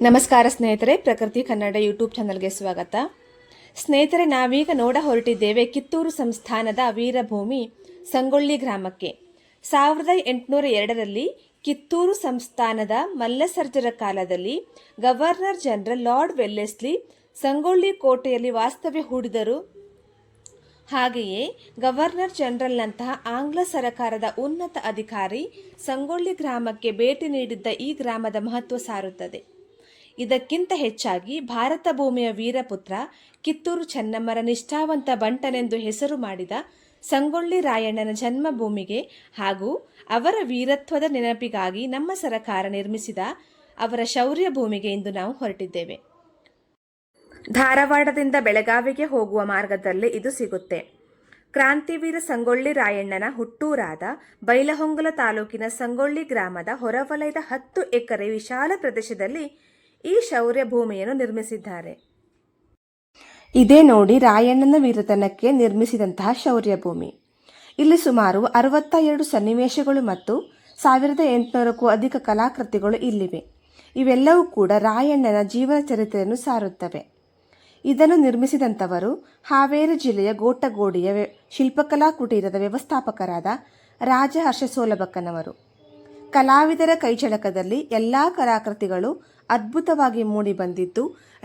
ನಮಸ್ಕಾರ ಸ್ನೇಹಿತರೆ, ಪ್ರಕೃತಿ ಕನ್ನಡ ಯೂಟ್ಯೂಬ್ ಚಾನಲ್ಗೆ ಸ್ವಾಗತ. ಸ್ನೇಹಿತರೆ, ನಾವೀಗ ನೋಡ ಹೊರಟಿದ್ದೇವೆ ಕಿತ್ತೂರು ಸಂಸ್ಥಾನದ ವೀರಭೂಮಿ ಸಂಗೊಳ್ಳಿ ಗ್ರಾಮಕ್ಕೆ. 1802ರಲ್ಲಿ ಕಿತ್ತೂರು ಸಂಸ್ಥಾನದ ಮಲ್ಲಸರ್ಜರ ಕಾಲದಲ್ಲಿ governor general lord Wellesley Sangolli ಕೋಟೆಯಲ್ಲಿ ವಾಸ್ತವ್ಯ ಹೂಡಿದರು. ಹಾಗೆಯೇ ಗವರ್ನರ್ ಜನರಲ್ನಂತಹ ಆಂಗ್ಲ ಸರಕಾರದ ಉನ್ನತ ಅಧಿಕಾರಿ ಸಂಗೊಳ್ಳಿ ಗ್ರಾಮಕ್ಕೆ ಭೇಟಿ ನೀಡಿದ್ದ ಈ ಗ್ರಾಮದ ಮಹತ್ವ ಸಾರುತ್ತದೆ. ಇದಕ್ಕಿಂತ ಹೆಚ್ಚಾಗಿ ಭಾರತ ಭೂಮಿಯ ವೀರಪುತ್ರ ಕಿತ್ತೂರು ಚೆನ್ನಮ್ಮರ ನಿಷ್ಠಾವಂತ ಬಂಟನೆಂದು ಹೆಸರು ಮಾಡಿದ ಸಂಗೊಳ್ಳಿ ರಾಯಣ್ಣನ ಜನ್ಮಭೂಮಿಗೆ ಹಾಗೂ ಅವರ ವೀರತ್ವದ ನೆನಪಿಗಾಗಿ ನಮ್ಮ ಸರಕಾರ ನಿರ್ಮಿಸಿದ ಅವರ ಶೌರ್ಯ ಭೂಮಿಗೆ ಇಂದು ನಾವು ಹೊರಟಿದ್ದೇವೆ. ಧಾರವಾಡದಿಂದ ಬೆಳಗಾವಿಗೆ ಹೋಗುವ ಮಾರ್ಗದಲ್ಲಿ ಇದು ಸಿಗುತ್ತೆ. ಕ್ರಾಂತಿವೀರ ಸಂಗೊಳ್ಳಿ ರಾಯಣ್ಣನ ಹುಟ್ಟೂರಾದ ಬೈಲಹೊಂಗಲ ತಾಲೂಕಿನ ಸಂಗೊಳ್ಳಿ ಗ್ರಾಮದ ಹೊರವಲಯದ 10 ಎಕರೆ ವಿಶಾಲ ಪ್ರದೇಶದಲ್ಲಿ ಈ ಶೌರ್ಯ ಭೂಮಿಯನ್ನು ನಿರ್ಮಿಸಿದ್ದಾರೆ. ಇದೇ ನೋಡಿ ರಾಯಣ್ಣನ ವೀರತನಕ್ಕೆ ನಿರ್ಮಿಸಿದಂತಹ ಶೌರ್ಯ ಭೂಮಿ. ಇಲ್ಲಿ ಸುಮಾರು 62 ಸನ್ನಿವೇಶಗಳು ಮತ್ತು 1800ಕ್ಕೂ ಅಧಿಕ ಕಲಾಕೃತಿಗಳು ಇಲ್ಲಿವೆ. ಇವೆಲ್ಲವೂ ಕೂಡ ರಾಯಣ್ಣನ ಜೀವನ ಚರಿತ್ರೆಯನ್ನು ಸಾರುತ್ತವೆ. ಇದನ್ನು ನಿರ್ಮಿಸಿದಂಥವರು ಹಾವೇರಿ ಜಿಲ್ಲೆಯ ಗೋಟಗೋಡಿಯ ಶಿಲ್ಪಕಲಾ ಕುಟೀರದ ವ್ಯವಸ್ಥಾಪಕರಾದ ರಾಜ ಹರ್ಷಸೋಲಬಕ್ಕನವರು. ಕಲಾವಿದರ ಕೈಚಳಕದಲ್ಲಿ ಎಲ್ಲ ಕಲಾಕೃತಿಗಳು ಅದ್ಭುತವಾಗಿ ಮೂಡಿ ಬಂದಿದ್ದು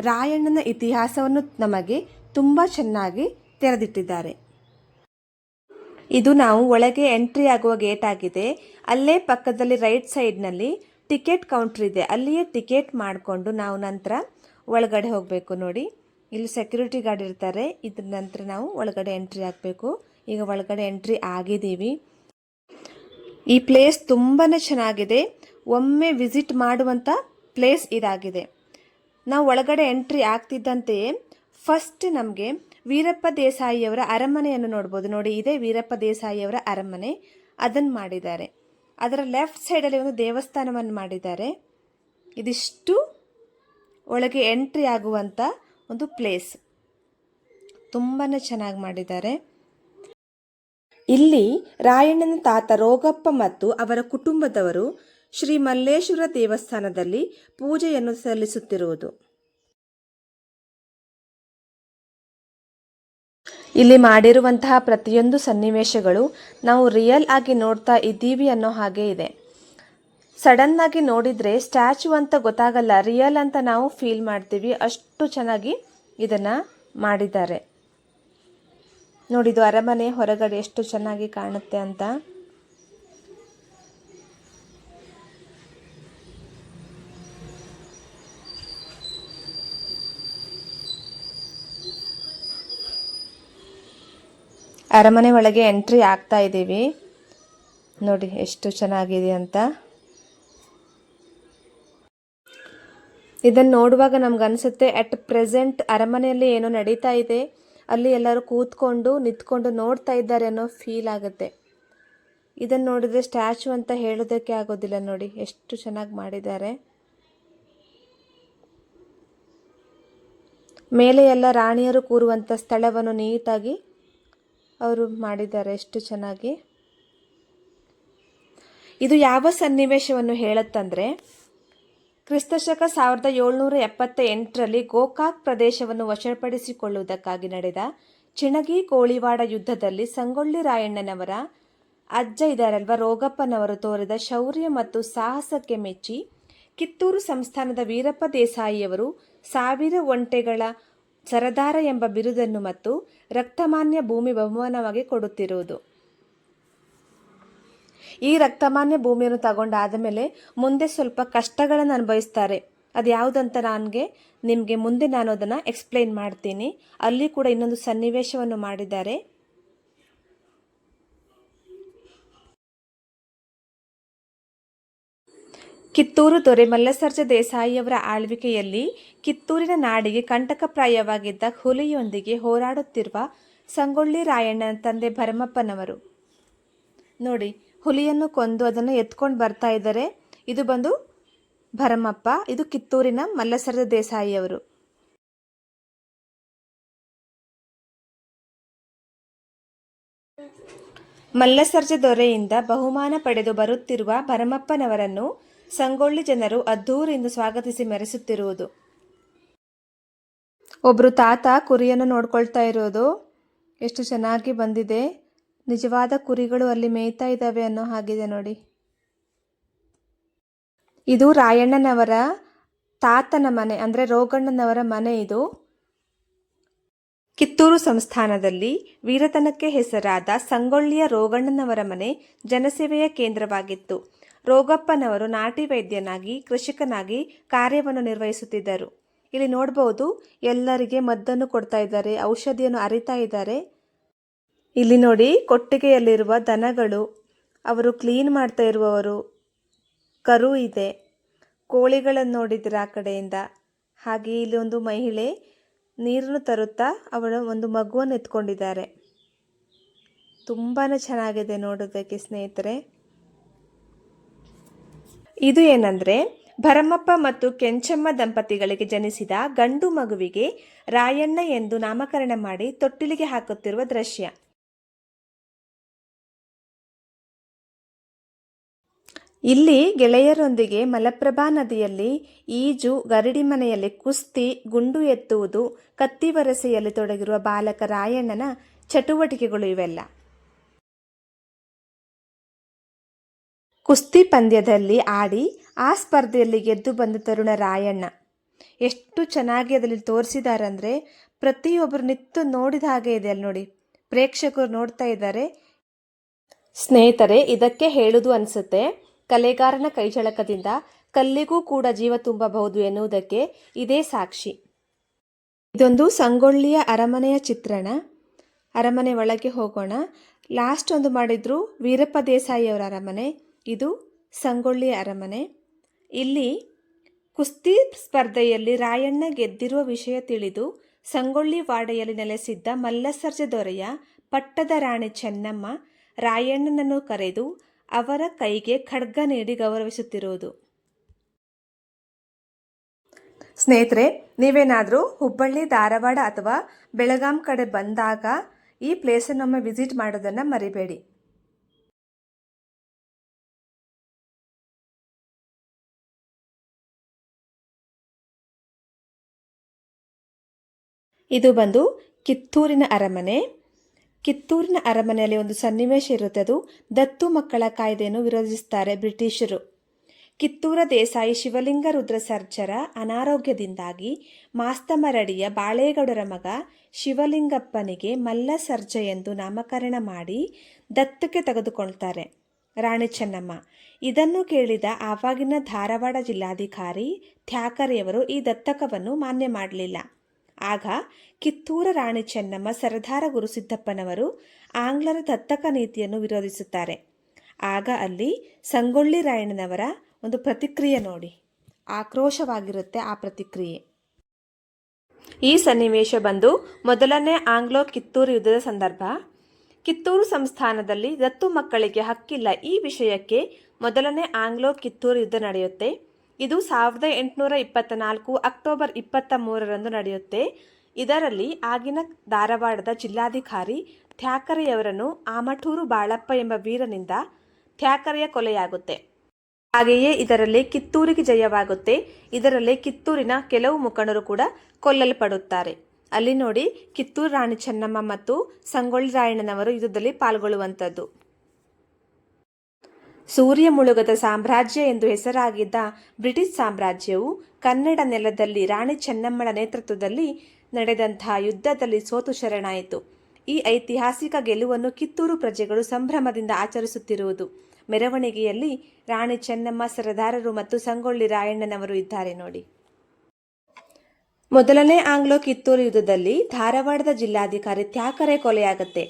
ರಾಯಣ್ಣನ ಇತಿಹಾಸವನ್ನು ನಮಗೆ ತುಂಬ ಚೆನ್ನಾಗಿ ತೆರೆದಿಟ್ಟಿದ್ದಾರೆ. ಇದು ನಾವು ಒಳಗೆ ಎಂಟ್ರಿ ಆಗುವ ಗೇಟ್ ಆಗಿದೆ. ಅಲ್ಲೇ ಪಕ್ಕದಲ್ಲಿ ರೈಟ್ ಸೈಡ್ನಲ್ಲಿ ಟಿಕೆಟ್ ಕೌಂಟರ್ ಇದೆ. ಅಲ್ಲಿಯೇ ಟಿಕೆಟ್ ಮಾಡಿಕೊಂಡು ನಾವು ನಂತರ ಒಳಗಡೆ ಹೋಗಬೇಕು. ನೋಡಿ, ಇಲ್ಲಿ ಸೆಕ್ಯೂರಿಟಿ ಗಾರ್ಡ್ ಇರ್ತಾರೆ. ಇದ್ರ ನಂತರ ನಾವು ಒಳಗಡೆ ಎಂಟ್ರಿ ಆಗಬೇಕು. ಈಗ ಒಳಗಡೆ ಎಂಟ್ರಿ ಆಗಿದ್ದೀವಿ. ಈ ಪ್ಲೇಸ್ ತುಂಬಾ ಚೆನ್ನಾಗಿದೆ. ಒಮ್ಮೆ ವಿಸಿಟ್ ಮಾಡುವಂಥ ಪ್ಲೇಸ್ ಇದಾಗಿದೆ. ನಾವು ಒಳಗಡೆ ಎಂಟ್ರಿ ಆಗ್ತಿದ್ದಂತೆಯೇ ಫಸ್ಟ್ ನಮಗೆ ವೀರಪ್ಪ ದೇಸಾಯಿಯವರ ಅರಮನೆಯನ್ನು ನೋಡ್ಬೋದು. ನೋಡಿ, ಇದೇ ವೀರಪ್ಪ ದೇಸಾಯಿಯವರ ಅರಮನೆ. ಅದನ್ನು ಮಾಡಿದ್ದಾರೆ. ಅದರ ಲೆಫ್ಟ್ ಸೈಡಲ್ಲಿ ಒಂದು ದೇವಸ್ಥಾನವನ್ನು ಮಾಡಿದ್ದಾರೆ. ಇದಿಷ್ಟು ಒಳಗೆ ಎಂಟ್ರಿ ಆಗುವಂಥ ಒಂದು ಪ್ಲೇಸ್. ತುಂಬಾ ಚೆನ್ನಾಗಿ ಮಾಡಿದ್ದಾರೆ. ಇಲ್ಲಿ ರಾಯಣ್ಣನ ತಾತ ರೋಗಪ್ಪ ಮತ್ತು ಅವರ ಕುಟುಂಬದವರು ಶ್ರೀ ಮಲ್ಲೇಶ್ವರ ದೇವಸ್ಥಾನದಲ್ಲಿ ಪೂಜೆಯನ್ನು ಸಲ್ಲಿಸುತ್ತಿರುವುದು. ಇಲ್ಲಿ ಮಾಡಿರುವಂತಹ ಪ್ರತಿಯೊಂದು ಸನ್ನಿವೇಶಗಳು ನಾವು ರಿಯಲ್ ಆಗಿ ನೋಡ್ತಾ ಇದ್ದೀವಿ ಅನ್ನೋ ಹಾಗೆ ಇದೆ. ಸಡನ್ ಆಗಿ ನೋಡಿದರೆ ಸ್ಟ್ಯಾಚು ಅಂತ ಗೊತ್ತಾಗಲ್ಲ, ರಿಯಲ್ ಅಂತ ನಾವು ಫೀಲ್ ಮಾಡ್ತೀವಿ. ಅಷ್ಟು ಚೆನ್ನಾಗಿ ಇದನ್ನು ಮಾಡಿದ್ದಾರೆ. ನೋಡಿದು ಅರಮನೆ ಹೊರಗಡೆ ಎಷ್ಟು ಚೆನ್ನಾಗಿ ಕಾಣುತ್ತೆ ಅಂತ. ಅರಮನೆ ಒಳಗೆ ಎಂಟ್ರಿ ಆಗ್ತಾ ಇದ್ದೀವಿ. ನೋಡಿ ಎಷ್ಟು ಚೆನ್ನಾಗಿದೆ ಅಂತ. ಇದನ್ನು ನೋಡುವಾಗ ನಮ್ಗೆ ಅನಿಸುತ್ತೆ ಅಟ್ ಪ್ರೆಸೆಂಟ್ ಅರಮನೆಯಲ್ಲಿ ಏನೋ ನಡೀತಾ ಇದೆ, ಅಲ್ಲಿ ಎಲ್ಲರೂ ಕೂತ್ಕೊಂಡು ನಿಂತ್ಕೊಂಡು ನೋಡ್ತಾ ಇದ್ದಾರೆ ಅನ್ನೋ ಫೀಲ್ ಆಗುತ್ತೆ. ಇದನ್ನು ನೋಡಿದರೆ ಸ್ಟ್ಯಾಚು ಅಂತ ಹೇಳೋದಕ್ಕೆ ಆಗೋದಿಲ್ಲ. ನೋಡಿ ಎಷ್ಟು ಚೆನ್ನಾಗಿ ಮಾಡಿದ್ದಾರೆ. ಮೇಲೆ ಎಲ್ಲ ರಾಣಿಯರು ಕೂರುವಂಥ ಸ್ಥಳವನ್ನು ನೀಟಾಗಿ ಅವರು ಮಾಡಿದ್ದಾರೆ. ಎಷ್ಟು ಚೆನ್ನಾಗಿ. ಇದು ಯಾವ ಸನ್ನಿವೇಶವನ್ನು ಹೇಳುತ್ತಂದರೆ, ಕ್ರಿಸ್ತಶಕ 1778ರಲ್ಲಿ ಗೋಕಾಕ್ ಪ್ರದೇಶವನ್ನು ವಶಪಡಿಸಿಕೊಳ್ಳುವುದಕ್ಕಾಗಿ ನಡೆದ ಚಿಣಗಿ ಕೋಳಿವಾಡ ಯುದ್ಧದಲ್ಲಿ ಸಂಗೊಳ್ಳಿ ರಾಯಣ್ಣನವರ ಅಜ್ಜ ಇದ್ದಾರಲ್ವ ರೋಗಪ್ಪನವರು ತೋರಿದ ಶೌರ್ಯ ಮತ್ತು ಸಾಹಸಕ್ಕೆ ಮೆಚ್ಚಿ ಕಿತ್ತೂರು ಸಂಸ್ಥಾನದ ವೀರಪ್ಪ ದೇಸಾಯಿಯವರು 1000 ಒಂಟೆಗಳ ಸರದಾರ ಎಂಬ ಬಿರುದನ್ನು ಮತ್ತು ರಕ್ತಮಾನ್ಯ ಭೂಮಿ ಬಹುಮಾನವಾಗಿ ಕೊಡುತ್ತಿರುವುದು. ಈ ರಕ್ತಮಾನ್ಯ ಭೂಮಿಯನ್ನು ತಗೊಂಡಾದ ಮೇಲೆ ಮುಂದೆ ಸ್ವಲ್ಪ ಕಷ್ಟಗಳನ್ನು ಅನುಭವಿಸ್ತಾರೆ. ಅದು ಯಾವುದಂತ ನಿಮಗೆ ಮುಂದೆ ನಾನು ಅದನ್ನು ಎಕ್ಸ್ಪ್ಲೈನ್ ಮಾಡ್ತೀನಿ. ಅಲ್ಲಿ ಕೂಡ ಇನ್ನೊಂದು ಸನ್ನಿವೇಶವನ್ನು ಮಾಡಿದ್ದಾರೆ. ಕಿತ್ತೂರು ದೊರೆ ಮಲ್ಲಸರ್ಜ ದೇಸಾಯಿಯವರ ಆಳ್ವಿಕೆಯಲ್ಲಿ ಕಿತ್ತೂರಿನ ನಾಡಿಗೆ ಕಂಟಕಪ್ರಾಯವಾಗಿದ್ದ ಹುಲಿಯೊಂದಿಗೆ ಹೋರಾಡುತ್ತಿರುವ ಸಂಗೊಳ್ಳಿ ರಾಯಣ್ಣನ ತಂದೆ ಭರಮಪ್ಪನವರು. ನೋಡಿ, ಹುಲಿಯನ್ನು ಕೊಂದು ಅದನ್ನು ಎತ್ಕೊಂಡು ಬರ್ತಾ ಇದ್ದಾರೆ. ಇದು ಬಂದು ಭರಮಪ್ಪ, ಇದು ಕಿತ್ತೂರಿನ ಮಲ್ಲಸರ್ಜ ದೇಸಾಯಿಯವರು. ಮಲ್ಲಸರ್ಜ ದೊರೆಯಿಂದ ಬಹುಮಾನ ಪಡೆದು ಬರುತ್ತಿರುವ ಭರಮಪ್ಪನವರನ್ನು ಸಂಗೊಳ್ಳಿ ಜನರು ಅದ್ಧೂರಿಯಿಂದ ಸ್ವಾಗತಿಸಿ ಮೆರೆಸುತ್ತಿರುವುದು. ಒಬ್ರು ತಾತ ಕುರಿಯನ್ನು ನೋಡ್ಕೊಳ್ತಾ ಇರೋದು ಎಷ್ಟು ಚೆನ್ನಾಗಿ ಬಂದಿದೆ. ನಿಜವಾದ ಕುರಿಗಳು ಅಲ್ಲಿ ಮೇಯ್ತಾ ಇದ್ದಾವೆ ಅನ್ನೋ ಹಾಗಿದೆ ನೋಡಿ. ಇದು ರಾಯಣ್ಣನವರ ತಾತನ ಮನೆ, ಅಂದರೆ ರೋಗಣ್ಣನವರ ಮನೆ ಇದು. ಕಿತ್ತೂರು ಸಂಸ್ಥಾನದಲ್ಲಿ ವೀರತನಕ್ಕೆ ಹೆಸರಾದ ಸಂಗೊಳ್ಳಿಯ ರೋಗಣ್ಣನವರ ಮನೆ ಜನಸೇವೆಯ ಕೇಂದ್ರವಾಗಿತ್ತು. ರೋಗಪ್ಪನವರು ನಾಟಿ ವೈದ್ಯನಾಗಿ, ಕೃಷಿಕನಾಗಿ ಕಾರ್ಯವನ್ನು ನಿರ್ವಹಿಸುತ್ತಿದ್ದರು. ಇಲ್ಲಿ ನೋಡಬಹುದು, ಎಲ್ಲರಿಗೆ ಮದ್ದನ್ನು ಕೊಡ್ತಾ ಇದ್ದಾರೆ, ಔಷಧಿಯನ್ನು ಅರಿತಾ ಇದ್ದಾರೆ. ಇಲ್ಲಿ ನೋಡಿ, ಕೊಟ್ಟಿಗೆಯಲ್ಲಿರುವ ದನಗಳು, ಅವರು ಕ್ಲೀನ್ ಮಾಡ್ತಾ ಇರುವವರು, ಕರು ಇದೆ, ಕೋಳಿಗಳನ್ನು ನೋಡಿದ್ರೆ ಆ ಕಡೆಯಿಂದ. ಹಾಗೆ ಇಲ್ಲಿ ಒಂದು ಮಹಿಳೆ ನೀರನ್ನು ತರುತ್ತಾ ಅವಳು ಒಂದು ಮಗುವನ್ನು ಎತ್ಕೊಂಡಿದ್ದಾರೆ. ತುಂಬಾ ಚೆನ್ನಾಗಿದೆ ನೋಡೋದಕ್ಕೆ ಸ್ನೇಹಿತರೆ. ಇದು ಏನಂದರೆ, ಭರಮಪ್ಪ ಮತ್ತು ಕೆಂಚಮ್ಮ ದಂಪತಿಗಳಿಗೆ ಜನಿಸಿದ ಗಂಡು ಮಗುವಿಗೆ ರಾಯಣ್ಣ ಎಂದು ನಾಮಕರಣ ಮಾಡಿ ತೊಟ್ಟಿಲಿಗೆ ಹಾಕುತ್ತಿರುವ ದೃಶ್ಯ. ಇಲ್ಲಿ ಗೆಳೆಯರೊಂದಿಗೆ ಮಲಪ್ರಭಾ ನದಿಯಲ್ಲಿ ಈಜು, ಗರಡಿ ಮನೆಯಲ್ಲಿ ಕುಸ್ತಿ, ಗುಂಡು ಎತ್ತುವುದು, ಕತ್ತಿವರಸೆಯಲ್ಲಿ ತೊಡಗಿರುವ ಬಾಲಕ ರಾಯಣ್ಣನ ಚಟುವಟಿಕೆಗಳು ಇವೆಲ್ಲ. ಕುಸ್ತಿ ಪಂದ್ಯದಲ್ಲಿ ಆಡಿ ಆ ಸ್ಪರ್ಧೆಯಲ್ಲಿ ಗೆದ್ದು ಬಂದ ತರುಣ ರಾಯಣ್ಣ ಎಷ್ಟು ಚೆನ್ನಾಗಿ ಅದರಲ್ಲಿ ತೋರಿಸಿದಾರಂದರೆ ಪ್ರತಿಯೊಬ್ಬರು ನಿತ್ತು ನೋಡಿದ ಹಾಗೆ ಇದೆ ಅಲ್ಲಿ ನೋಡಿ. ಪ್ರೇಕ್ಷಕರು ನೋಡ್ತಾ ಇದ್ದಾರೆ. ಸ್ನೇಹಿತರೆ, ಇದಕ್ಕೆ ಹೇಳುವುದು ಅನಿಸುತ್ತೆ, ಕಲೆಗಾರನ ಕೈಚಳಕದಿಂದ ಕಲ್ಲಿಗೂ ಕೂಡ ಜೀವ ತುಂಬಬಹುದು ಎನ್ನುವುದಕ್ಕೆ ಇದೇ ಸಾಕ್ಷಿ. ಇದೊಂದು ಸಂಗೊಳ್ಳಿಯ ಅರಮನೆಯ ಚಿತ್ರಣ. ಅರಮನೆ ಒಳಗೆ ಹೋಗೋಣ. ಲಾಸ್ಟ್ ಒಂದು ಮಾಡಿದ್ರು ವೀರಪ್ಪ ದೇಸಾಯಿಯವರ ಅರಮನೆ. ಇದು ಸಂಗೊಳ್ಳಿಯ ಅರಮನೆ. ಇಲ್ಲಿ ಕುಸ್ತಿ ಸ್ಪರ್ಧೆಯಲ್ಲಿ ರಾಯಣ್ಣ ಗೆದ್ದಿರುವ ವಿಷಯ ತಿಳಿದು ಸಂಗೊಳ್ಳಿ ವಾಡೆಯಲ್ಲಿ ನೆಲೆಸಿದ್ದ ಮಲ್ಲಸರ್ಜ ದೊರೆಯ ಪಟ್ಟದ ರಾಣಿ ಚೆನ್ನಮ್ಮ ರಾಯಣ್ಣನನ್ನು ಕರೆದು ಅವರ ಕೈಗೆ ಖಡ್ಗ ನೀಡಿ ಗೌರವಿಸುತ್ತಿರುವುದು. ಸ್ನೇಹಿತರೆ, ನೀವೇನಾದರೂ ಹುಬ್ಬಳ್ಳಿ, ಧಾರವಾಡ ಅಥವಾ ಬೆಳಗಾಂ ಕಡೆ ಬಂದಾಗ ಈ ಪ್ಲೇಸನ್ನೊಮ್ಮೆ ವಿಸಿಟ್ ಮಾಡೋದನ್ನು ಮರಿಬೇಡಿ. ಇದು ಬಂದು ಕಿತ್ತೂರಿನ ಅರಮನೆ. ಕಿತ್ತೂರಿನ ಅರಮನೆಯಲ್ಲಿ ಒಂದು ಸನ್ನಿವೇಶ ಇರುತ್ತೆ. ಅದು ದತ್ತು ಮಕ್ಕಳ ಕಾಯ್ದೆಯನ್ನು ವಿರೋಧಿಸುತ್ತಾರೆ ಬ್ರಿಟಿಷರು. ಕಿತ್ತೂರ ದೇಸಾಯಿ ಶಿವಲಿಂಗ ರುದ್ರ ಸರ್ಜರ ಅನಾರೋಗ್ಯದಿಂದಾಗಿ ಮಾಸ್ತಮರಡಿಯ ಬಾಳೇಗೌಡರ ಮಗ ಶಿವಲಿಂಗಪ್ಪನಿಗೆ ಮಲ್ಲ ಸರ್ಜ ಎಂದು ನಾಮಕರಣ ಮಾಡಿ ದತ್ತಕ್ಕೆ ತೆಗೆದುಕೊಳ್ತಾರೆ ರಾಣಿ ಚೆನ್ನಮ್ಮ. ಇದನ್ನು ಕೇಳಿದ ಆವಾಗಿನ ಧಾರವಾಡ ಜಿಲ್ಲಾಧಿಕಾರಿ ಥ್ಯಾಕರೆಯವರು ಈ ದತ್ತಕವನ್ನು ಮಾನ್ಯ ಮಾಡಲಿಲ್ಲ. ಆಗ ಕಿತ್ತೂರ ರಾಣಿ ಚೆನ್ನಮ್ಮ ಸರದಾರ ಗುರುಸಿದ್ದಪ್ಪನವರು ಆಂಗ್ಲರ ದತ್ತಕ ನೀತಿಯನ್ನು ವಿರೋಧಿಸುತ್ತಾರೆ. ಆಗ ಅಲ್ಲಿ ಸಂಗೊಳ್ಳಿ ರಾಯಣ್ಣನವರ ಒಂದು ಪ್ರತಿಕ್ರಿಯೆ ನೋಡಿ, ಆಕ್ರೋಶವಾಗಿರುತ್ತೆ ಆ ಪ್ರತಿಕ್ರಿಯೆ. ಈ ಸನ್ನಿವೇಶ ಬಂದು ಮೊದಲನೇ ಆಂಗ್ಲೋ ಕಿತ್ತೂರು ಯುದ್ಧದ ಸಂದರ್ಭ. ಕಿತ್ತೂರು ಸಂಸ್ಥಾನದಲ್ಲಿ ದತ್ತು ಮಕ್ಕಳಿಗೆ ಹಕ್ಕಿಲ್ಲ ಈ ವಿಷಯಕ್ಕೆ ಮೊದಲನೇ ಆಂಗ್ಲೋ ಕಿತ್ತೂರು ಯುದ್ಧ ನಡೆಯುತ್ತೆ. ಇದು 1824 ಅಕ್ಟೋಬರ್ 23ರಂದು ನಡೆಯುತ್ತೆ. ಇದರಲ್ಲಿ ಆಗಿನ ಧಾರವಾಡದ ಜಿಲ್ಲಾಧಿಕಾರಿ ಥ್ಯಾಕರೆಯವರನ್ನು ಆಮಟೂರು ಬಾಳಪ್ಪ ಎಂಬ ವೀರನಿಂದ ಥ್ಯಾಕರೆಯ ಕೊಲೆಯಾಗುತ್ತೆ. ಹಾಗೆಯೇ ಇದರಲ್ಲಿ ಕಿತ್ತೂರಿಗೆ ಜಯವಾಗುತ್ತೆ. ಇದರಲ್ಲಿ ಕಿತ್ತೂರಿನ ಕೆಲವು ಮುಖಂಡರು ಕೂಡ ಕೊಲ್ಲಲ್ಪಡುತ್ತಾರೆ. ಅಲ್ಲಿ ನೋಡಿ, ಕಿತ್ತೂರು ರಾಣಿ ಚೆನ್ನಮ್ಮ ಮತ್ತು ಸಂಗೊಳ್ಳಿ ರಾಯಣ್ಣನವರು ಯುದ್ಧದಲ್ಲಿ ಪಾಲ್ಗೊಳ್ಳುವಂಥದ್ದು. ಸೂರ್ಯ ಮುಳುಗದ ಸಾಮ್ರಾಜ್ಯ ಎಂದು ಹೆಸರಾಗಿದ್ದ ಬ್ರಿಟಿಷ್ ಸಾಮ್ರಾಜ್ಯವು ಕನ್ನಡ ನೆಲದಲ್ಲಿ ರಾಣಿ ಚೆನ್ನಮ್ಮಳ ನೇತೃತ್ವದಲ್ಲಿ ನಡೆದಂತಹ ಯುದ್ಧದಲ್ಲಿ ಸೋತು ಶರಣಾಯಿತು. ಈ ಐತಿಹಾಸಿಕ ಗೆಲುವನ್ನು ಕಿತ್ತೂರು ಪ್ರಜೆಗಳು ಸಂಭ್ರಮದಿಂದ ಆಚರಿಸುತ್ತಿರುವುದು. ಮೆರವಣಿಗೆಯಲ್ಲಿ ರಾಣಿ ಚೆನ್ನಮ್ಮ, ಸರದಾರರು ಮತ್ತು ಸಂಗೊಳ್ಳಿ ರಾಯಣ್ಣನವರು ಇದ್ದಾರೆ ನೋಡಿ. ಮೊದಲನೇ ಆಂಗ್ಲೋ ಕಿತ್ತೂರು ಯುದ್ಧದಲ್ಲಿ ಧಾರವಾಡದ ಜಿಲ್ಲಾಧಿಕಾರಿ ಥ್ಯಾಕರೆ ಕೊಲೆಯಾಗುತ್ತೆ.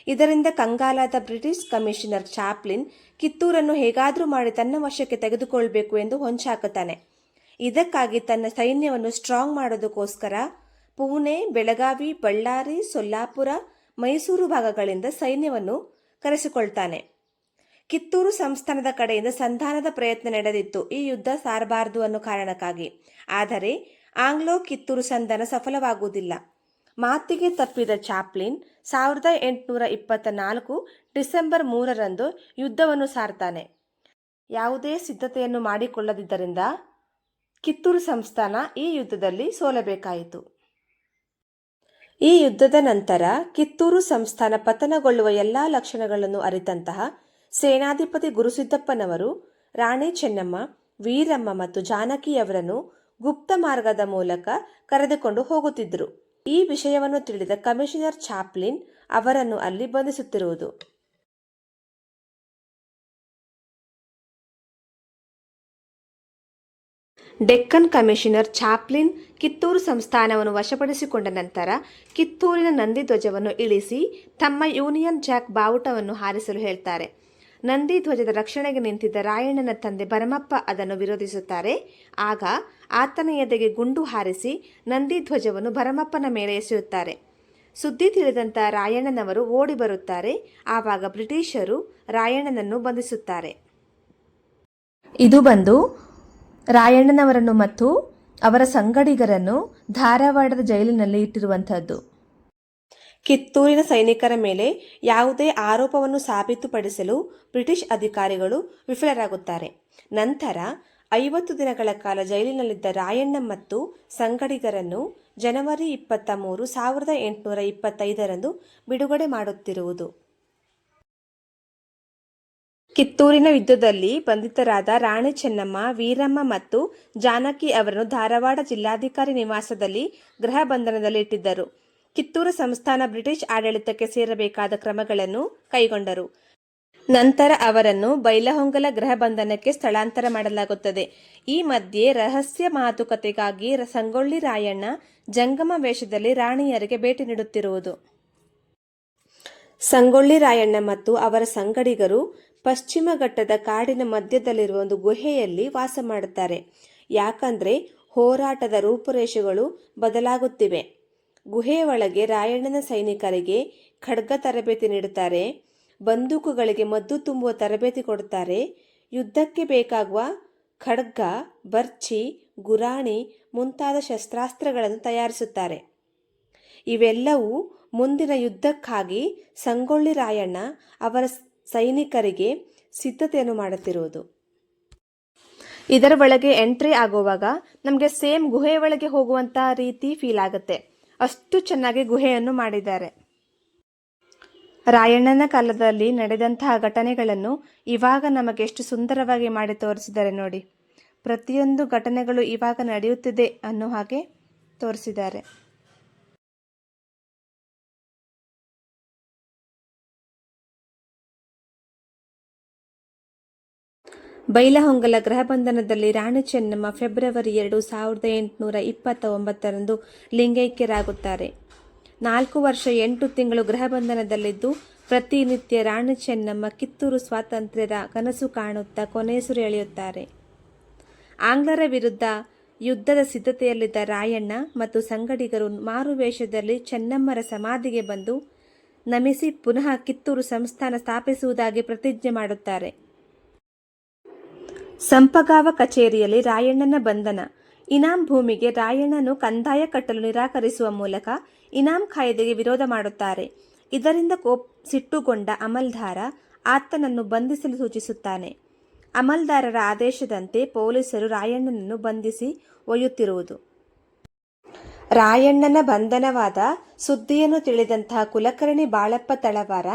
ಇದರಿಂದ ಕಂಗಾಲಾದ ಬ್ರಿಟಿಷ್ ಕಮಿಷನರ್ ಚಾಪ್ಲಿನ್ ಕಿತ್ತೂರನ್ನು ಹೇಗಾದರೂ ಮಾಡಿ ತನ್ನ ವಶಕ್ಕೆ ತೆಗೆದುಕೊಳ್ಬೇಕು ಎಂದು ಹೊಂಚಾಕುತ್ತಾನೆ. ಇದಕ್ಕಾಗಿ ತನ್ನ ಸೈನ್ಯವನ್ನು ಸ್ಟ್ರಾಂಗ್ ಮಾಡೋದಕ್ಕೋಸ್ಕರ ಪುಣೆ, ಬೆಳಗಾವಿ, ಬಳ್ಳಾರಿ, ಸೊಲ್ಲಾಪುರ, ಮೈಸೂರು ಭಾಗಗಳಿಂದ ಸೈನ್ಯವನ್ನು ಕರೆಸಿಕೊಳ್ತಾನೆ. ಕಿತ್ತೂರು ಸಂಸ್ಥಾನದ ಕಡೆಯಿಂದ ಸಂಧಾನದ ಪ್ರಯತ್ನ ನಡೆದಿತ್ತು ಈ ಯುದ್ಧ ಸಾರಬಾರದು ಅನ್ನೋ ಕಾರಣಕ್ಕಾಗಿ. ಆದರೆ ಆಂಗ್ಲೋ ಕಿತ್ತೂರು ಸಂಧಾನ ಸಫಲವಾಗುವುದಿಲ್ಲ. ಮಾತಿಗೆ ತಪ್ಪಿದ ಚಾಪ್ಲಿನ್ 1824 ಡಿಸೆಂಬರ್ 3ರಂದು ಯುದ್ಧವನ್ನು ಸಾರ್ತಾನೆ. ಯಾವುದೇ ಸಿದ್ಧತೆಯನ್ನು ಮಾಡಿಕೊಳ್ಳದಿದ್ದರಿಂದ ಕಿತ್ತೂರು ಸಂಸ್ಥಾನ ಈ ಯುದ್ಧದಲ್ಲಿ ಸೋಲಬೇಕಾಯಿತು. ಈ ಯುದ್ಧದ ನಂತರ ಕಿತ್ತೂರು ಸಂಸ್ಥಾನ ಪತನಗೊಳ್ಳುವ ಎಲ್ಲ ಲಕ್ಷಣಗಳನ್ನು ಅರಿತಂತಹ ಸೇನಾಧಿಪತಿ ಗುರುಸಿದ್ದಪ್ಪನವರು ರಾಣಿ ಚೆನ್ನಮ್ಮ, ವೀರಮ್ಮ ಮತ್ತು ಜಾನಕಿಯವರನ್ನು ಗುಪ್ತ ಮಾರ್ಗದ ಮೂಲಕ ಕರೆದುಕೊಂಡು ಹೋಗುತ್ತಿದ್ದರು. ಈ ವಿಷಯವನ್ನು ತಿಳಿದ ಕಮಿಷನರ್ ಚಾಪ್ಲಿನ್ ಅವರನ್ನು ಅಲ್ಲಿ ಬಂಧಿಸುತ್ತಿರುವುದು. ಡೆಕ್ಕನ್ ಕಮಿಷನರ್ ಚಾಪ್ಲಿನ್ ಕಿತ್ತೂರು ಸಂಸ್ಥಾನವನ್ನು ವಶಪಡಿಸಿಕೊಂಡ ನಂತರ ಕಿತ್ತೂರಿನ ನಂದಿ ಧ್ವಜವನ್ನು ಇಳಿಸಿ ತಮ್ಮ ಯೂನಿಯನ್ ಜಾಕ್ ಬಾವುಟವನ್ನು ಹಾರಿಸಲು ಹೇಳ್ತಾರೆ. ನಂದಿ ಧ್ವಜದ ರಕ್ಷಣೆಗೆ ನಿಂತಿದ್ದ ರಾಯಣ್ಣನ ತಂದೆ ಭರಮಪ್ಪ ಅದನ್ನು ವಿರೋಧಿಸುತ್ತಾರೆ. ಆಗ ಆತನ ಎದೆಗೆ ಗುಂಡು ಹಾರಿಸಿ ನಂದಿ ಧ್ವಜವನ್ನು ಭರಮಪ್ಪನ ಮೇಲೆ ಎಸೆಯುತ್ತಾರೆ. ಸುದ್ದಿ ತಿಳಿದಂಥ ರಾಯಣ್ಣನವರು ಓಡಿ ಬರುತ್ತಾರೆ. ಆವಾಗ ಬ್ರಿಟಿಷರು ರಾಯಣ್ಣನನ್ನು ಬಂಧಿಸುತ್ತಾರೆ. ಇದು ಬಂದು ರಾಯಣ್ಣನವರನ್ನು ಮತ್ತು ಅವರ ಸಂಗಡಿಗರನ್ನು ಧಾರವಾಡದ ಜೈಲಿನಲ್ಲಿ ಇಟ್ಟಿರುವಂಥದ್ದು. ಕಿತ್ತೂರಿನ ಸೈನಿಕರ ಮೇಲೆ ಯಾವುದೇ ಆರೋಪವನ್ನು ಸಾಬೀತುಪಡಿಸಲು ಬ್ರಿಟಿಷ್ ಅಧಿಕಾರಿಗಳು ವಿಫಲರಾಗುತ್ತಾರೆ. ನಂತರ 50 ದಿನಗಳ ಕಾಲ ಜೈಲಿನಲ್ಲಿದ್ದ ರಾಯಣ್ಣ ಮತ್ತು ಸಂಗಡಿಗರನ್ನು ಜನವರಿ 23, 1825 ಬಿಡುಗಡೆ ಮಾಡುತ್ತಿರುವುದು. ಕಿತ್ತೂರಿನ ಯುದ್ಧದಲ್ಲಿ ಬಂಧಿತರಾದ ರಾಣಿ ಚೆನ್ನಮ್ಮ, ವೀರಮ್ಮ ಮತ್ತು ಜಾನಕಿ ಅವರನ್ನು ಧಾರವಾಡ ಜಿಲ್ಲಾಧಿಕಾರಿ ನಿವಾಸದಲ್ಲಿ ಗೃಹ ಬಂಧನದಲ್ಲಿ ಇಟ್ಟಿದ್ದರು. ಕಿತ್ತೂರು ಸಂಸ್ಥಾನ ಬ್ರಿಟಿಷ್ ಆಡಳಿತಕ್ಕೆ ಸೇರಬೇಕಾದ ಕ್ರಮಗಳನ್ನು ಕೈಗೊಂಡರು. ನಂತರ ಅವರನ್ನು ಬೈಲಹೊಂಗಲ ಗೃಹ ಬಂಧನಕ್ಕೆ ಸ್ಥಳಾಂತರ ಮಾಡಲಾಗುತ್ತದೆ. ಈ ಮಧ್ಯೆ ರಹಸ್ಯ ಮಾತುಕತೆಗಾಗಿ ಸಂಗೊಳ್ಳಿ ರಾಯಣ್ಣ ಜಂಗಮ ವೇಷದಲ್ಲಿ ರಾಣಿಯರಿಗೆ ಭೇಟಿ ನೀಡುತ್ತಿರುವುದು. ಸಂಗೊಳ್ಳಿ ರಾಯಣ್ಣ ಮತ್ತು ಅವರ ಸಂಗಡಿಗರು ಪಶ್ಚಿಮ ಘಟ್ಟದ ಕಾಡಿನ ಮಧ್ಯದಲ್ಲಿರುವ ಒಂದು ಗುಹೆಯಲ್ಲಿ ವಾಸ ಮಾಡುತ್ತಾರೆ. ಯಾಕಂದ್ರೆ ಹೋರಾಟದ ರೂಪುರೇಷೆಗಳು ಬದಲಾಗುತ್ತಿವೆ. ಗುಹೆಯ ಒಳಗೆ ರಾಯಣ್ಣನ ಸೈನಿಕರಿಗೆ ಖಡ್ಗ ತರಬೇತಿ ನೀಡುತ್ತಾರೆ. ಬಂದೂಕುಗಳಿಗೆ ಮದ್ದು ತುಂಬುವ ತರಬೇತಿ ಕೊಡುತ್ತಾರೆ. ಯುದ್ಧಕ್ಕೆ ಬೇಕಾಗುವ ಖಡ್ಗ, ಬರ್ಚಿ, ಗುರಾಣಿ ಮುಂತಾದ ಶಸ್ತ್ರಾಸ್ತ್ರಗಳನ್ನು ತಯಾರಿಸುತ್ತಾರೆ. ಇವೆಲ್ಲವೂ ಮುಂದಿನ ಯುದ್ಧಕ್ಕಾಗಿ ಸಂಗೊಳ್ಳಿ ರಾಯಣ್ಣ ಅವರ ಸೈನಿಕರಿಗೆ ಸಿದ್ಧತೆಯನ್ನು ಮಾಡುತ್ತಿರುವುದು. ಇದರ ಒಳಗೆ ಎಂಟ್ರಿ ಆಗುವಾಗ ನಮಗೆ ಸೇಮ್ ಗುಹೆಯ ಒಳಗೆ ಹೋಗುವಂಥ ರೀತಿ ಫೀಲ್ ಆಗುತ್ತೆ. ಅಷ್ಟು ಚೆನ್ನಾಗಿ ಗುಹೆಯನ್ನು ಮಾಡಿದ್ದಾರೆ. ರಾಯಣ್ಣನ ಕಾಲದಲ್ಲಿ ನಡೆದಂತಹ ಘಟನೆಗಳನ್ನು ಇವಾಗ ನಮಗೆ ಎಷ್ಟು ಸುಂದರವಾಗಿ ಮಾಡಿ ತೋರಿಸಿದ್ದಾರೆ ನೋಡಿ. ಪ್ರತಿಯೊಂದು ಘಟನೆಗಳು ಇವಾಗ ನಡೆಯುತ್ತಿದೆ ಅನ್ನೋ ಹಾಗೆ ತೋರಿಸಿದ್ದಾರೆ. ಬೈಲಹೊಂಗಲ ಗೃಹಬಂಧನದಲ್ಲಿ ರಾಣಿ ಚೆನ್ನಮ್ಮ ಫೆಬ್ರವರಿ 2, 1829 ಲಿಂಗೈಕ್ಯರಾಗುತ್ತಾರೆ. 4 ವರ್ಷ 8 ತಿಂಗಳು ಗೃಹಬಂಧನದಲ್ಲಿದ್ದು ಪ್ರತಿನಿತ್ಯ ರಾಣಿ ಚೆನ್ನಮ್ಮ ಕಿತ್ತೂರು ಸ್ವಾತಂತ್ರ್ಯದ ಕನಸು ಕಾಣುತ್ತಾ ಕೊನೆಯುಸಿರು ಎಳೆಯುತ್ತಾರೆ. ಆಂಗ್ಲರ ವಿರುದ್ಧ ಯುದ್ಧದ ಸಿದ್ಧತೆಯಲ್ಲಿದ್ದ ರಾಯಣ್ಣ ಮತ್ತು ಸಂಗಡಿಗರು ಮಾರುವೇಷದಲ್ಲಿ ಚೆನ್ನಮ್ಮರ ಸಮಾಧಿಗೆ ಬಂದು ನಮಿಸಿ ಪುನಃ ಕಿತ್ತೂರು ಸಂಸ್ಥಾನ ಸ್ಥಾಪಿಸುವುದಾಗಿ ಪ್ರತಿಜ್ಞೆ ಮಾಡುತ್ತಾರೆ. ಸಂಪಗಾವ ಕಚೇರಿಯಲ್ಲಿ ರಾಯಣ್ಣನ ಬಂಧನ. ಇನಾಂ ಭೂಮಿಗೆ ರಾಯಣ್ಣನು ಕಂದಾಯ ಕಟ್ಟಲು ನಿರಾಕರಿಸುವ ಮೂಲಕ ಇನಾಂ ಕಾಯ್ದೆಗೆ ವಿರೋಧ ಮಾಡುತ್ತಾರೆ. ಇದರಿಂದ ಸಿಟ್ಟುಗೊಂಡ ಅಮಲ್ದಾರ ಆತನನ್ನು ಬಂಧಿಸಲು ಸೂಚಿಸುತ್ತಾನೆ. ಅಮಲ್ದಾರರ ಆದೇಶದಂತೆ ಪೊಲೀಸರು ರಾಯಣ್ಣನನ್ನು ಬಂಧಿಸಿ ಒಯ್ಯುತ್ತಿರುವುದು. ರಾಯಣ್ಣನ ಬಂಧನವಾದ ಸುದ್ದಿಯನ್ನು ತಿಳಿದಂತಹ ಕುಲಕರ್ಣಿ ಬಾಳಪ್ಪ ತಳವಾರ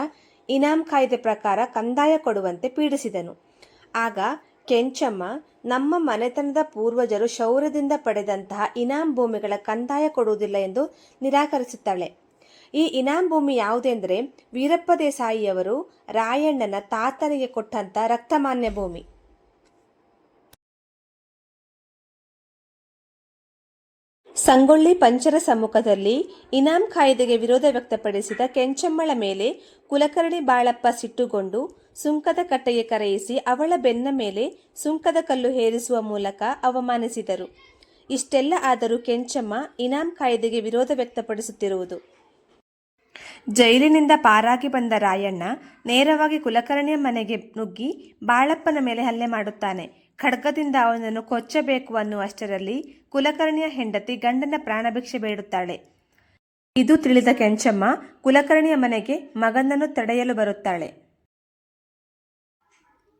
ಇನಾಂ ಕಾಯ್ದೆ ಪ್ರಕಾರ ಕಂದಾಯ ಕೊಡುವಂತೆ ಪೀಡಿಸಿದನು. ಆಗ ಕೆಂಚಮ್ಮ ನಮ್ಮ ಮನೆತನದ ಪೂರ್ವಜರು ಶೌರ್ಯದಿಂದ ಪಡೆದಂತಹ ಇನಾಂ ಭೂಮಿಗಳ ಕಂದಾಯ ಕೊಡುವುದಿಲ್ಲ ಎಂದು ನಿರಾಕರಿಸುತ್ತಾಳೆ. ಈ ಇನಾಂ ಭೂಮಿ ಯಾವುದೆಂದರೆ ವೀರಪ್ಪ ದೇಸಾಯಿಯವರು ರಾಯಣ್ಣನ ತಾತನಿಗೆ ಕೊಟ್ಟಂತ ರಕ್ತಮಾನ್ಯ ಭೂಮಿ. ಸಂಗೊಳ್ಳಿ ಪಂಚರ ಸಮ್ಮುಖದಲ್ಲಿ ಇನಾಂ ಕಾಯ್ದೆಗೆ ವಿರೋಧ ವ್ಯಕ್ತಪಡಿಸಿದ ಕೆಂಚಮ್ಮಳ ಮೇಲೆ ಕುಲಕರ್ಣಿ ಬಾಳಪ್ಪ ಸಿಟ್ಟುಗೊಂಡು ಸುಂಕದ ಕಟ್ಟೆಗೆ ಕರೆಯಿಸಿ ಅವಳ ಬೆನ್ನ ಮೇಲೆ ಸುಂಕದ ಕಲ್ಲು ಹೇರಿಸುವ ಮೂಲಕ ಅವಮಾನಿಸಿದರು. ಇಷ್ಟೆಲ್ಲ ಆದರೂ ಕೆಂಚಮ್ಮ ಇನಾಂ ಕಾಯ್ದೆಗೆ ವಿರೋಧ ವ್ಯಕ್ತಪಡಿಸುತ್ತಿರುವುದು. ಜೈಲಿನಿಂದ ಪಾರಾಗಿ ಬಂದ ರಾಯಣ್ಣ ನೇರವಾಗಿ ಕುಲಕರ್ಣಿಯ ಮನೆಗೆ ನುಗ್ಗಿ ಬಾಳಪ್ಪನ ಮೇಲೆ ಹಲ್ಲೆ ಮಾಡುತ್ತಾನೆ. ಖಡ್ಗದಿಂದ ಅವನನ್ನು ಕೊಚ್ಚಬೇಕು ಅನ್ನುವಷ್ಟರಲ್ಲಿ ಕುಲಕರ್ಣಿಯ ಹೆಂಡತಿ ಗಂಡನ ಪ್ರಾಣಭಿಕ್ಷೆ ಬೇಡುತ್ತಾಳೆ. ಇದು ತಿಳಿದ ಕೆಂಚಮ್ಮ ಕುಲಕರ್ಣಿಯ ಮನೆಗೆ ಮಗನನ್ನು ತಡೆಯಲು ಬರುತ್ತಾಳೆ.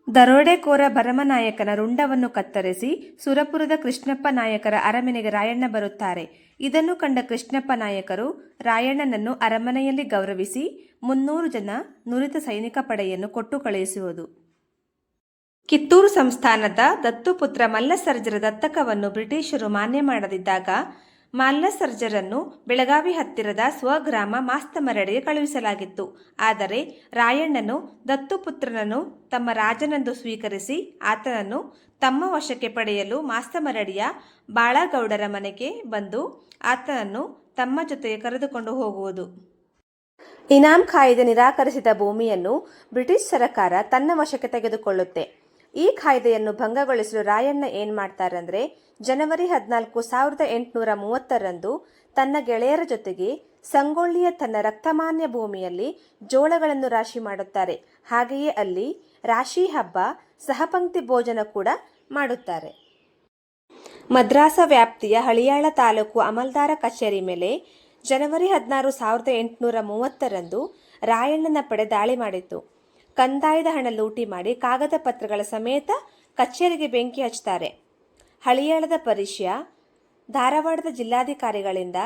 ದರೋಡೆಕೋರ ಭರಮನಾಯಕನ ರುಂಡವನ್ನು ಕತ್ತರಿಸಿ ಸುರಪುರದ ಕೃಷ್ಣಪ್ಪ ನಾಯಕರ ಅರಮನೆಗೆ ರಾಯಣ್ಣ ಬರುತ್ತಾರೆ. ಇದನ್ನು ಕಂಡ ಕೃಷ್ಣಪ್ಪ ನಾಯಕರು ರಾಯಣ್ಣನನ್ನು ಅರಮನೆಯಲ್ಲಿ ಗೌರವಿಸಿ 300 ಜನ ನುರಿತ ಸೈನಿಕ ಪಡೆಯನ್ನು ಕೊಟ್ಟು ಕಳುಹಿಸುವುದು. ಕಿತ್ತೂರು ಸಂಸ್ಥಾನದ ದತ್ತುಪುತ್ರ ಮಲ್ಲಸರ್ಜರ ದತ್ತಕವನ್ನು ಬ್ರಿಟಿಷರು ಮಾನ್ಯ ಮಾಡದಿದ್ದಾಗ ಮಲ್ಲಸರ್ಜರನ್ನು ಬೆಳಗಾವಿ ಹತ್ತಿರದ ಸ್ವಗ್ರಾಮ ಮಾಸ್ತಮರಡಿಗೆ ಕಳುಹಿಸಲಾಗಿತ್ತು. ಆದರೆ ರಾಯಣ್ಣನು ದತ್ತುಪುತ್ರನನ್ನು ತಮ್ಮ ರಾಜನೆಂದು ಸ್ವೀಕರಿಸಿ ಆತನನ್ನು ತಮ್ಮ ವಶಕ್ಕೆ ಪಡೆಯಲು ಮಾಸ್ತಮರಡಿಯ ಬಾಳಗೌಡರ ಮನೆಗೆ ಬಂದು ಆತನನ್ನು ತಮ್ಮ ಜೊತೆಗೆ ಕರೆದುಕೊಂಡು ಹೋಗುವುದು. ಇನಾಂ ಕಾಯ್ದೆ ನಿರಾಕರಿಸಿದ ಭೂಮಿಯನ್ನು ಬ್ರಿಟಿಷ್ ಸರಕಾರ ತನ್ನ ವಶಕ್ಕೆ ತೆಗೆದುಕೊಳ್ಳುತ್ತೆ. ಈ ಕಾಯ್ದೆಯನ್ನು ಭಂಗಗೊಳಿಸಲು ರಾಯಣ್ಣ ಏನ್ ಮಾಡ್ತಾರಂದ್ರೆ ಜನವರಿ 14, 1830 ತನ್ನ ಗೆಳೆಯರ ಜೊತೆಗೆ ಸಂಗೊಳ್ಳಿಯ ತನ್ನ ರಕ್ತಮಾನ್ಯ ಭೂಮಿಯಲ್ಲಿ ಜೋಳಗಳನ್ನು ರಾಶಿ ಮಾಡುತ್ತಾರೆ. ಹಾಗೆಯೇ ಅಲ್ಲಿ ರಾಶಿ ಹಬ್ಬ, ಸಹಪಂಕ್ತಿ ಭೋಜನ ಕೂಡ ಮಾಡುತ್ತಾರೆ. ಮದ್ರಾಸ ವ್ಯಾಪ್ತಿಯ ಹಳಿಯಾಳ ತಾಲೂಕು ಅಮಲ್ದಾರ ಕಚೇರಿ ಮೇಲೆ ಜನವರಿ 16, 1830 ರಾಯಣ್ಣನ ಪಡೆ ದಾಳಿ ಮಾಡಿತ್ತು. ಕಂದಾಯದ ಹಣ ಲೂಟಿ ಮಾಡಿ ಕಾಗದ ಪತ್ರಗಳ ಸಮೇತ ಕಚೇರಿಗೆ ಬೆಂಕಿ ಹಚ್ತಾರೆ. ಹಳಿಯಾಳದ ಪರಿಷ್ಯ ಧಾರವಾಡದ ಜಿಲ್ಲಾಧಿಕಾರಿಗಳಿಂದ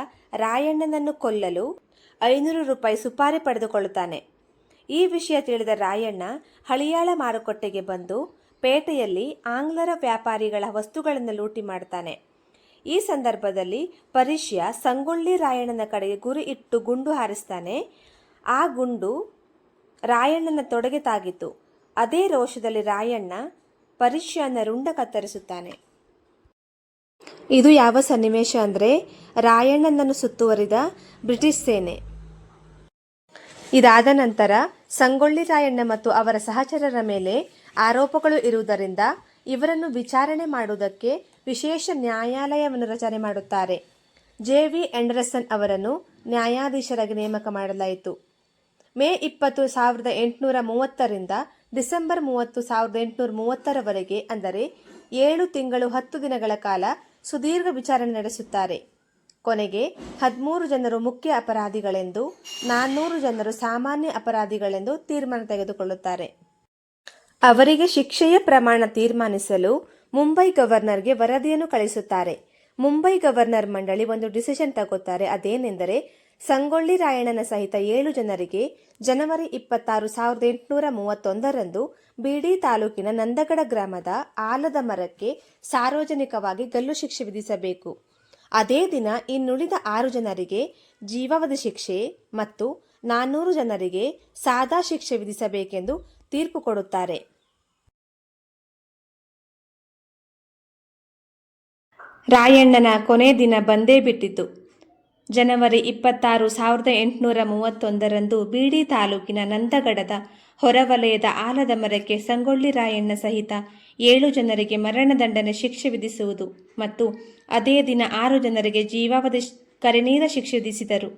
ರಾಯಣ್ಣನನ್ನು ಕೊಲ್ಲಲು 500 ರೂಪಾಯಿ ಸುಪಾರಿ ಪಡೆದುಕೊಳ್ಳುತ್ತಾನೆ. ಈ ವಿಷಯ ತಿಳಿದ ರಾಯಣ್ಣ ಹಳಿಯಾಳ ಮಾರುಕಟ್ಟೆಗೆ ಬಂದು ಪೇಟೆಯಲ್ಲಿ ಆಂಗ್ಲರ ವ್ಯಾಪಾರಿಗಳ ವಸ್ತುಗಳನ್ನು ಲೂಟಿ ಮಾಡ್ತಾನೆ. ಈ ಸಂದರ್ಭದಲ್ಲಿ ಪರಿಷ್ಯ ಸಂಗೊಳ್ಳಿ ರಾಯಣ್ಣನ ಕಡೆಗೆ ಗುರಿ ಇಟ್ಟು ಗುಂಡು ಹಾರಿಸ್ತಾನೆ. ಆ ಗುಂಡು ರಾಯಣ್ಣನ ತೊಡೆಗೆ ತಾಗಿತು. ಅದೇ ರೋಷದಲ್ಲಿ ರಾಯಣ್ಣ ಪರಿಷ್ಯನ ರುಂಡ ಕತ್ತರಿಸುತ್ತಾನೆ. ಇದು ಯಾವ ಸನ್ನಿವೇಶ ಅಂದರೆ ರಾಯಣ್ಣನನ್ನು ಸುತ್ತುವರಿದ ಬ್ರಿಟಿಷ್ ಸೇನೆ. ಇದಾದ ನಂತರ ಸಂಗೊಳ್ಳಿ ರಾಯಣ್ಣ ಮತ್ತು ಅವರ ಸಹಚರರ ಮೇಲೆ ಆರೋಪಗಳು ಇರುವುದರಿಂದ ಇವರನ್ನು ವಿಚಾರಣೆ ಮಾಡುವುದಕ್ಕೆ ವಿಶೇಷ ನ್ಯಾಯಾಲಯವನ್ನು ರಚನೆ ಮಾಡುತ್ತಾರೆ. ಜೆ.ವಿ. ಆಂಡರ್ಸನ್ ಅವರನ್ನು ನ್ಯಾಯಾಧೀಶರಾಗಿ ನೇಮಕ ಮಾಡಲಾಯಿತು. ಮೇ 20, 1830 ಡಿಸೆಂಬರ್ 30, 1830 ಅಂದರೆ 7 ತಿಂಗಳು 10 ದಿನಗಳ ಕಾಲ ಸುದೀರ್ಘ ವಿಚಾರಣೆ ನಡೆಸುತ್ತಾರೆ. ಕೊನೆಗೆ 13 ಜನರು ಮುಖ್ಯ ಅಪರಾಧಿಗಳೆಂದು 400 ಜನರು ಸಾಮಾನ್ಯ ಅಪರಾಧಿಗಳೆಂದು ತೀರ್ಮಾನ ತೆಗೆದುಕೊಳ್ಳುತ್ತಾರೆ. ಅವರಿಗೆ ಶಿಕ್ಷೆಯ ಪ್ರಮಾಣ ತೀರ್ಮಾನಿಸಲು ಮುಂಬೈ ಗವರ್ನರ್ಗೆ ವರದಿಯನ್ನು ಕಳಿಸುತ್ತಾರೆ. ಮುಂಬೈ ಗವರ್ನರ್ ಮಂಡಳಿ ಒಂದು ಡಿಸಿಷನ್ ತಗೋತಾರೆ. ಅದೇನೆಂದರೆ ಸಂಗೊಳ್ಳಿ ರಾಯಣ್ಣನ ಸಹಿತ 7 ಜನರಿಗೆ ಜನವರಿ 26, 1831 ಬೀಡಿ ತಾಲೂಕಿನ ನಂದಗಡ ಗ್ರಾಮದ ಆಲದ ಮರಕ್ಕೆ ಸಾರ್ವಜನಿಕವಾಗಿ ಗಲ್ಲು ಶಿಕ್ಷೆ ವಿಧಿಸಬೇಕು. ಅದೇ ದಿನ ಇನ್ನುಳಿದ 6 ಜನರಿಗೆ ಜೀವಾವಧಿ ಶಿಕ್ಷೆ ಮತ್ತು 400 ಜನರಿಗೆ ಸಾದಾ ಶಿಕ್ಷೆ ವಿಧಿಸಬೇಕೆಂದು ತೀರ್ಪು ಕೊಡುತ್ತಾರೆ. ರಾಯಣ್ಣನ ಕೊನೆ ದಿನ ಬಂದೇ ಬಿಟ್ಟಿತು. ಜನವರಿ 26, 1831 ಬೀಡಿ ತಾಲೂಕಿನ ನಂದಗಡದ ಹೊರವಲಯದ ಆಲದ ಮರಕ್ಕೆ ಸಂಗೊಳ್ಳಿ ರಾಯಣ್ಣ ಸಹಿತ 7 ಜನರಿಗೆ ಮರಣದಂಡನೆ ಶಿಕ್ಷೆ ವಿಧಿಸುವುದು ಮತ್ತು ಅದೇ ದಿನ 6 ಜನರಿಗೆ ಜೀವಾವಧಿ ಕರೆನೀರ ಶಿಕ್ಷೆ ವಿಧಿಸಿದರು.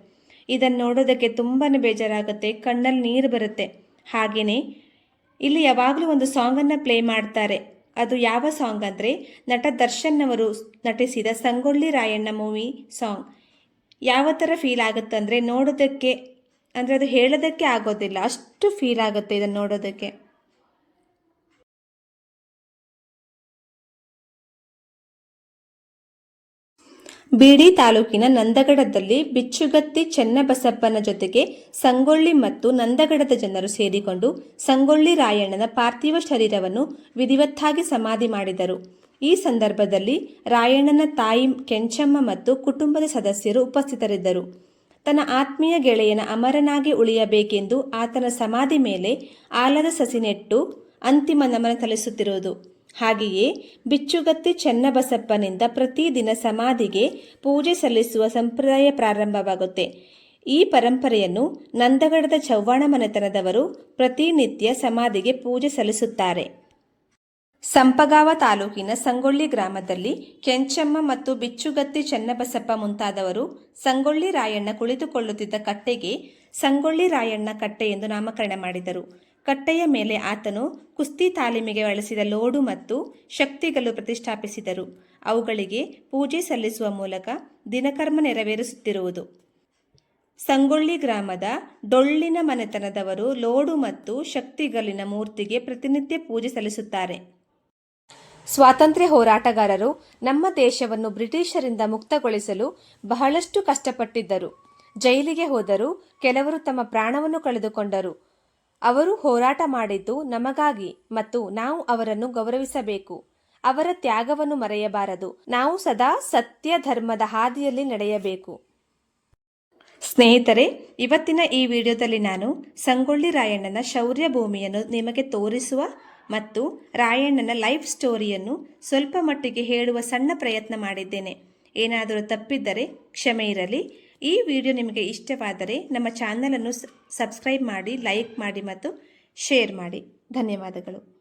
ಇದನ್ನು ನೋಡೋದಕ್ಕೆ ತುಂಬಾ ಬೇಜಾರಾಗುತ್ತೆ, ಕಣ್ಣಲ್ಲಿ ನೀರು ಬರುತ್ತೆ. ಹಾಗೆಯೇ ಇಲ್ಲಿ ಯಾವಾಗಲೂ ಒಂದು ಸಾಂಗನ್ನು ಪ್ಲೇ ಮಾಡ್ತಾರೆ. ಅದು ಯಾವ ಸಾಂಗ್ ಅಂದರೆ ನಟ ದರ್ಶನ್ ಅವರು ನಟಿಸಿದ ಸಂಗೊಳ್ಳಿ ರಾಯಣ್ಣ ಮೂವಿ ಸಾಂಗ್. ಯಾವ ಥರ ಫೀಲ್ ಆಗುತ್ತಂದರೆ ನೋಡೋದಕ್ಕೆ, ಅಂದರೆ ಅದು ಹೇಳೋದಕ್ಕೆ ಆಗೋದಿಲ್ಲ, ಅಷ್ಟು ಫೀಲ್ ಆಗುತ್ತೆ ಇದನ್ನು ನೋಡೋದಕ್ಕೆ. ಬೀಡಿ ತಾಲೂಕಿನ ನಂದಗಡದಲ್ಲಿ ಬಿಚ್ಚುಗತ್ತಿ ಚೆನ್ನಬಸಪ್ಪನ ಜೊತೆಗೆ ಸಂಗೊಳ್ಳಿ ಮತ್ತು ನಂದಗಡದ ಜನರು ಸೇರಿಕೊಂಡು ಸಂಗೊಳ್ಳಿ ರಾಯಣ್ಣನ ಪಾರ್ಥಿವ ಶರೀರವನ್ನು ವಿಧಿವತ್ತಾಗಿ ಸಮಾಧಿ ಮಾಡಿದರು. ಈ ಸಂದರ್ಭದಲ್ಲಿ ರಾಯಣ್ಣನ ತಾಯಿ ಕೆಂಚಮ್ಮ ಮತ್ತು ಕುಟುಂಬದ ಸದಸ್ಯರು ಉಪಸ್ಥಿತರಿದ್ದರು. ತನ್ನ ಆತ್ಮೀಯ ಗೆಳೆಯನ ಅಮರನಾಗಿ ಉಳಿಯಬೇಕೆಂದು ಆತನ ಸಮಾಧಿ ಮೇಲೆ ಆಲದ ಸಸಿ ನೆಟ್ಟು ಅಂತಿಮ ನಮನ ಸಲ್ಲಿಸುತ್ತಿರುವುದು. ಹಾಗೆಯೇ ಬಿಚ್ಚುಗತ್ತಿ ಚೆನ್ನಬಸಪ್ಪನಿಂದ ಪ್ರತಿದಿನ ಸಮಾಧಿಗೆ ಪೂಜೆ ಸಲ್ಲಿಸುವ ಸಂಪ್ರದಾಯ ಪ್ರಾರಂಭವಾಗುತ್ತೆ. ಈ ಪರಂಪರೆಯನ್ನು ನಂದಗಡದ ಚವ್ಹಾಣ ಮನೆತನದವರು ಪ್ರತಿನಿತ್ಯ ಸಮಾಧಿಗೆ ಪೂಜೆ ಸಲ್ಲಿಸುತ್ತಾರೆ. ಸಂಪಗಾವ ತಾಲೂಕಿನ ಸಂಗೊಳ್ಳಿ ಗ್ರಾಮದಲ್ಲಿ ಕೆಂಚಮ್ಮ ಮತ್ತು ಬಿಚ್ಚುಗತ್ತಿ ಚೆನ್ನಬಸಪ್ಪ ಮುಂತಾದವರು ಸಂಗೊಳ್ಳಿ ರಾಯಣ್ಣ ಕುಳಿತುಕೊಳ್ಳುತ್ತಿದ್ದ ಕಟ್ಟೆಗೆ ಸಂಗೊಳ್ಳಿ ರಾಯಣ್ಣ ಕಟ್ಟೆ ಎಂದು ನಾಮಕರಣ ಮಾಡಿದರು. ಕಟ್ಟೆಯ ಮೇಲೆ ಆತನು ಕುಸ್ತಿ ತಾಲೀಮಿಗೆ ಬಳಸಿದ ಲೋಡು ಮತ್ತು ಶಕ್ತಿಗಳು ಪ್ರತಿಷ್ಠಾಪಿಸಿದರು. ಅವುಗಳಿಗೆ ಪೂಜೆ ಸಲ್ಲಿಸುವ ಮೂಲಕ ದಿನಕರ್ಮ ನೆರವೇರಿಸುತ್ತಿರುವುದು. ಸಂಗೊಳ್ಳಿ ಗ್ರಾಮದ ಡೊಳ್ಳಿನ ಮನೆತನದವರು ಲೋಡು ಮತ್ತು ಶಕ್ತಿಗಲ್ಲಿನ ಮೂರ್ತಿಗೆ ಪ್ರತಿನಿತ್ಯ ಪೂಜೆ ಸಲ್ಲಿಸುತ್ತಾರೆ. ಸ್ವಾತಂತ್ರ್ಯ ಹೋರಾಟಗಾರರು ನಮ್ಮ ದೇಶವನ್ನು ಬ್ರಿಟಿಷರಿಂದ ಮುಕ್ತಗೊಳಿಸಲು ಬಹಳಷ್ಟು ಕಷ್ಟಪಟ್ಟಿದ್ದರು. ಜೈಲಿಗೆ ಹೋದರು, ಕೆಲವರು ತಮ್ಮ ಪ್ರಾಣವನ್ನು ಕಳೆದುಕೊಂಡರು. ಅವರು ಹೋರಾಟ ಮಾಡಿದ್ದು ನಮಗಾಗಿ ಮತ್ತು ನಾವು ಅವರನ್ನು ಗೌರವಿಸಬೇಕು. ಅವರ ತ್ಯಾಗವನ್ನು ಮರೆಯಬಾರದು. ನಾವು ಸದಾ ಸತ್ಯ ಧರ್ಮದ ಹಾದಿಯಲ್ಲಿ ನಡೆಯಬೇಕು. ಸ್ನೇಹಿತರೆ, ಇವತ್ತಿನ ಈ ವಿಡಿಯೋದಲ್ಲಿ ನಾನು ಸಂಗೊಳ್ಳಿ ರಾಯಣ್ಣನ ಶೌರ್ಯ ಭೂಮಿಯನ್ನು ನಿಮಗೆ ತೋರಿಸುವ ಮತ್ತು ರಾಯಣ್ಣನ ಲೈಫ್ ಸ್ಟೋರಿಯನ್ನು ಸ್ವಲ್ಪ ಮಟ್ಟಿಗೆ ಹೇಳುವ ಸಣ್ಣ ಪ್ರಯತ್ನ ಮಾಡಿದ್ದೇನೆ. ಏನಾದರೂ ತಪ್ಪಿದ್ದರೆ ಕ್ಷಮೆ ಇರಲಿ. ಈ ವಿಡಿಯೋ ನಿಮಗೆ ಇಷ್ಟವಾದರೆ ನಮ್ಮ ಚಾನಲನ್ನು ಸಬ್ಸ್ಕ್ರೈಬ್ ಮಾಡಿ, ಲೈಕ್ ಮಾಡಿ ಮತ್ತು ಶೇರ್ ಮಾಡಿ. ಧನ್ಯವಾದಗಳು.